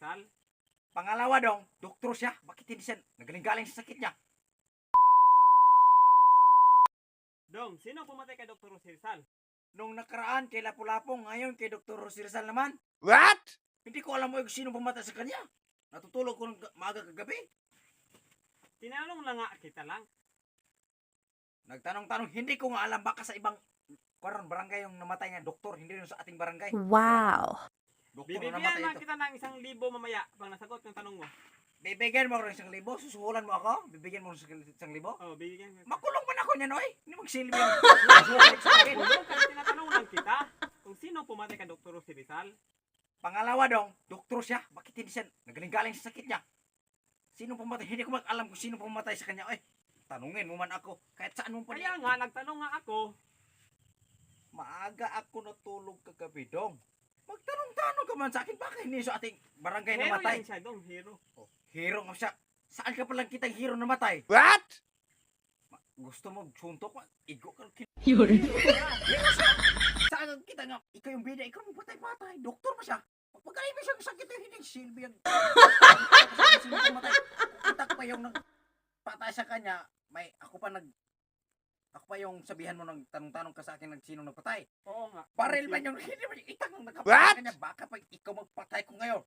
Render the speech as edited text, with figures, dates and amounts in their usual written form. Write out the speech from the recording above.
Rizal? Pangalawa dong, doktor siya. Bakit hindi siya nagaling-galing sa sakit niya? Dong, sino pumatay kay Dr. Rizal? Nung nakaraan kay Lapu-Lapu, ngayon kay Dr. Rizal naman. What? Hindi ko alam mo kung sino pumatay sa kanya. Natutulog ko ng maaga kagabi. Tinanong lang nga kita lang. Nagtanong-tanong, hindi ko nga alam. Baka sa ibang barangay yung namatay nga doktor, hindi rin sa ating barangay. Wow. Doktor na Bibigyan namatay lang ito. kita ng 1,000 mamaya pag nasagot yung tanong mo. Bibigyan mo ako ng 1,000? Susuhulan mo ako? Bibigyan mo ng 1,000? Oh, bibigyan kita. Makulong man ako niyan, oy. Hindi magsilbi yung susuhulan sa akin. Dong, kasi tinatanong lang kita kung sino pumatay kay Dr. Rizal. Pangalawa dong, doktor siya. Bakit hindi siya nagaling-galing sa sakit niya? Sino pumatay? Hindi ko alam kung sino pumatay sa kanya. Tanungin mo man ako. Kahit saan mo pa Kaya nga, nagtanong nga ako. Maaga ako natulog kagabi dong. Magtanong-tanong ka man sa akin. Bakit hindi sa ating barangay Hero namatay? yan siya, Dong, hero. Hero nga siya. Saan ka palang kitang hero namatay? What? Gusto mo suntok? Igo ka. Yun. Saan kita nga? Ikaw yung bida. Ikaw yung patay-patay. Doktor pa siya. Pagkalay mo siyang sakit yung hindi silbi yan. Sino pumatay? Kita ko pa yung patay sa kanya. Ako pa yung sabihan mo ng tanong-tanong ka sa akin ng sino nagpatay. Oo nga. Baril man yung hindi man itang nagkapatay What? sa kanya. Baka pag ikaw magpatay ko ngayon.